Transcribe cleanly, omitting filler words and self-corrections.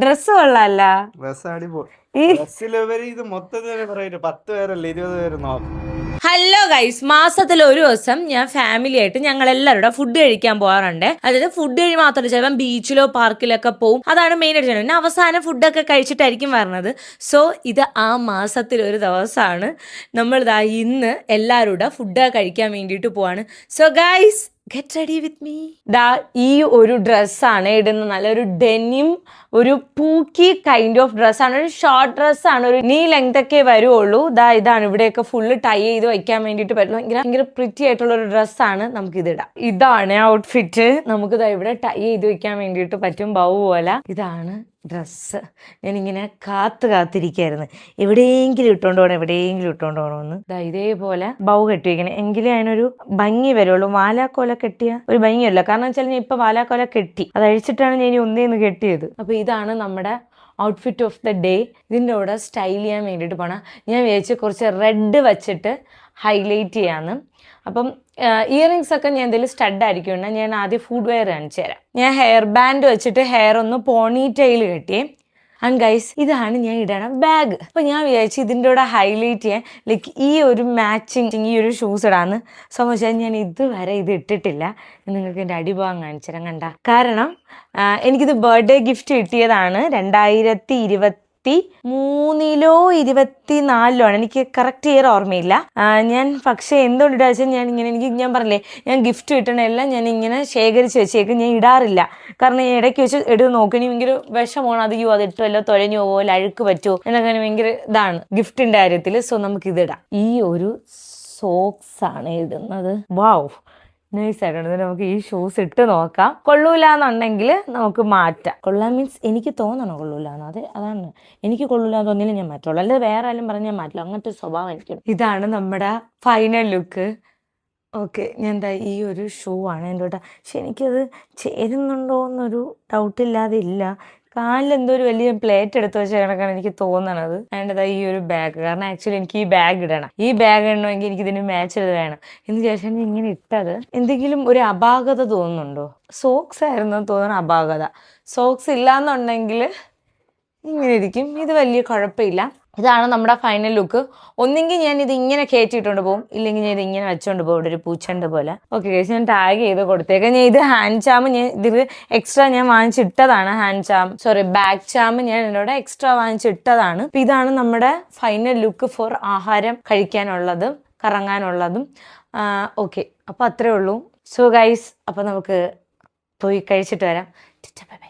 Dress കൊള്ളാല്ല. Hello guys, മാസത്തിൽ ഒരു ദിവസം ഞാൻ ഫാമിലി ആയിട്ട് ഞങ്ങൾ എല്ലാവരുടെ ഫുഡ് കഴിക്കാൻ പോകാറുണ്ട്. അതായത് ഫുഡ് കഴി മാത്രമല്ല, ചിലപ്പം ബീച്ചിലോ പാർക്കിലൊക്കെ പോവും. അതാണ് മെയിൻ ആയിട്ട് ചെയ്യുന്നത്. പിന്നെ അവസാനം ഫുഡൊക്കെ കഴിച്ചിട്ടായിരിക്കും വരുന്നത്. സോ ഇത് ആ മാസത്തിൽ ഒരു ദിവസമാണ്. നമ്മൾ ഇന്ന് എല്ലാവരുടെ ഫുഡ് കഴിക്കാൻ വേണ്ടിയിട്ട് പോവാണ്. So guys, get ready with me. ഈ ഒരു ഡ്രസ്സാണ് ഇടുന്നത്. നല്ലൊരു ഡെനിം, ഒരു പൂക്കി കൈൻഡ് ഓഫ് ഡ്രസ്സാണ്. ഒരു ഷോർട്ട് ഡ്രസ്സാണ്. ഒരു നീ ലെങ്ത് ഒക്കെ വരുവുള്ളൂ. ഇതാണ് ഇവിടെയൊക്കെ ഫുള്ള് ടൈ ചെയ്ത് വയ്ക്കാൻ വേണ്ടിയിട്ട് പറ്റുള്ളൂ. ഭയങ്കര പ്രിറ്റി ആയിട്ടുള്ള ഒരു ഡ്രസ്സാണ്. നമുക്കിത് ഇടാം. ഇതാണ് ഔട്ട്ഫിറ്റ്. നമുക്കിതാ ഇവിടെ ടൈ ചെയ്ത് വയ്ക്കാൻ വേണ്ടിയിട്ട് പറ്റും, ബൗ പോലെ. ഇതാണ് ഡ്രസ്സ്. ഞാനിങ്ങനെ കാത്തിരിക്കായിരുന്നു എവിടെയെങ്കിലും ഇട്ടോണ്ട് പോകണമെന്ന്. ഇതേപോലെ ബൗ കെട്ടി വയ്ക്കണം, എങ്കിലേ അതിനൊരു ഭംഗി വരുള്ളൂ. വാലാക്കോല കെട്ടിയ ഒരു ഭംഗിയല്ല. കാരണം വെച്ചാൽ ഞാൻ ഇപ്പൊ വാലാക്കോല കെട്ടി, അത് അഴിച്ചിട്ടാണ് ഞാൻ ഒന്നേന്ന് കെട്ടിയത്. അപ്പൊ ഇതാണ് നമ്മുടെ ഔട്ട്ഫിറ്റ് ഓഫ് ദ ഡേ. ഇതിൻ്റെ കൂടെ സ്റ്റൈൽ ചെയ്യാൻ വേണ്ടിയിട്ട് പോകണം. ഞാൻ വിചാരിച്ച് കുറച്ച് റെഡ് വെച്ചിട്ട് ഹൈലൈറ്റ് ചെയ്യാന്ന്. അപ്പം ഇയറിങ്സ് ഒക്കെ ഞാൻ എന്തെങ്കിലും സ്റ്റഡ് ആയിരിക്കും. ഞാൻ ആദ്യം ഫുഡ് വെയർ കാണിച്ചു തരാം. ഞാൻ ഹെയർ ബാൻഡ് വെച്ചിട്ട് ഹെയർ ഒന്ന് പോണി ടെയിൽ കെട്ടിയേ. ആൻഡ് ഗൈസ്, ഇതാണ് ഞാൻ ഇടണ ബാഗ്. അപ്പം ഞാൻ വിചാരിച്ചു ഇതിൻ്റെ കൂടെ ഹൈലൈറ്റ് ചെയ്യാൻ ലൈക്ക് ഈ ഒരു മാച്ചിങ് ഈ ഒരു ഷൂസ് ഇടാന്ന്. സംഭവിച്ചാൽ ഞാൻ ഇതുവരെ ഇത് ഇട്ടിട്ടില്ല. നിങ്ങൾക്ക് എൻ്റെ അടിഭാഗം കാണിച്ചു തരാം. കണ്ട, കാരണം എനിക്കിത് ബർത്ത്ഡേ ഗിഫ്റ്റ് കിട്ടിയതാണ് 2023-ലോ 24-ലോ ആണ്. എനിക്ക് കറക്റ്റ് ഇയർ ഓർമ്മയില്ല. ഞാൻ പക്ഷേ എന്തുകൊണ്ടിട്ടാ വെച്ചാൽ ഞാൻ പറഞ്ഞില്ലേ, ഞാൻ ഗിഫ്റ്റ് കിട്ടണമെല്ലാം ഞാൻ ഇങ്ങനെ ശേഖരിച്ച് വെച്ചേക്കും. ഞാൻ ഇടാറില്ല. കാരണം ഇടയ്ക്ക് വെച്ച് എടുത്ത് നോക്കണി ഭയങ്കര വിഷമമാണ്. അത് ഇട്ടുമല്ലോ, തൊലഞ്ഞു പോവോ, അഴുക്ക് പറ്റുമോ എന്നൊക്കെ ഭയങ്കര ഇതാണ് ഗിഫ്റ്റിൻ്റെ കാര്യത്തിൽ. സോ നമുക്കിതിടാം. ഈ ഒരു സോക്സ് ആണ് ഇടുന്നത്. വാവ്, നൈസായിട്ടുണ്ട്. നമുക്ക് ഈ ഷൂസ് ഇട്ട് നോക്കാം. കൊള്ളൂലെന്നുണ്ടെങ്കിൽ നമുക്ക് മാറ്റാം. കൊള്ളാൻ മീൻസ് എനിക്ക് തോന്നണം കൊള്ളൂലെന്ന്. അതാണ് എനിക്ക് കൊള്ളൂലെന്ന് തോന്നിയാലും ഞാൻ മാറ്റുള്ളൂ. അല്ലാതെ വേറെ ആരും പറഞ്ഞാൽ ഞാൻ മാറ്റില്ല. അങ്ങനത്തെ സ്വഭാവം എനിക്കുണ്ട്. ഇതാണ് നമ്മുടെ ഫൈനൽ ലുക്ക്. ഓക്കെ, ഞാൻ ഈ ഒരു ഷൂ ആണ് എൻ്റെ കൂടെ. പക്ഷെ എനിക്കത് ചേരുന്നുണ്ടോ എന്നൊരു ഡൗട്ടില്ലാതെ ഇല്ല. കാലിലെന്തോ ഒരു വലിയ പ്ലേറ്റ് എടുത്ത് വെച്ച കണക്കാണ് എനിക്ക് തോന്നണത്. അതിൻ്റെ ഈ ഒരു ബാഗ്, കാരണം ആക്ച്വലി എനിക്ക് ഈ ബാഗ് ഇടണം. ഈ ബാഗ് ഇടണമെങ്കിൽ എനിക്ക് ഇതിന് മാച്ച് ചെയ്ത് വേണം എന്ന് വിചാരിച്ചാൽ ഇങ്ങനെ ഇട്ടത്. എന്തെങ്കിലും ഒരു അപാകത തോന്നുന്നുണ്ടോ? സോക്സ് ആയിരുന്നു തോന്നുന്ന അപാകത. സോക്സ് ഇല്ലാന്നുണ്ടെങ്കിൽ ഇങ്ങനെ ഇരിക്കും. ഇത് വലിയ കുഴപ്പമില്ല. ഇതാണ് നമ്മുടെ ഫൈനൽ ലുക്ക്. ഒന്നെങ്കിൽ ഞാൻ ഇത് ഇങ്ങനെ കയറ്റിയിട്ടുണ്ട് പോകും, ഇല്ലെങ്കിൽ ഞാൻ ഇത് ഇങ്ങനെ വെച്ചോണ്ട് പോകും, ഇവിടെ ഒരു പൂച്ചണ്ട് പോലെ. ഓക്കെ ഗൈസ്, ഞാൻ ടാഗ് ചെയ്ത് കൊടുത്തേക്കാം. ഞാൻ ഇത് ഹാൻഡ് ചാം ഇതിൽ എക്സ്ട്രാ ഞാൻ വാങ്ങിച്ചിട്ടതാണ്. ബാക്ക് ചാം ഞാൻ എന്നോട് എക്സ്ട്രാ വാങ്ങിച്ചിട്ടതാണ്. അപ്പം ഇതാണ് നമ്മുടെ ഫൈനൽ ലുക്ക് ഫോർ ആഹാരം കഴിക്കാനുള്ളതും കറങ്ങാനുള്ളതും. ഓക്കെ, അപ്പോൾ അത്രേ ഉള്ളൂ. സോ ഗൈസ്, അപ്പോൾ നമുക്ക് പോയി കഴിച്ചിട്ട് വരാം. Bye bye.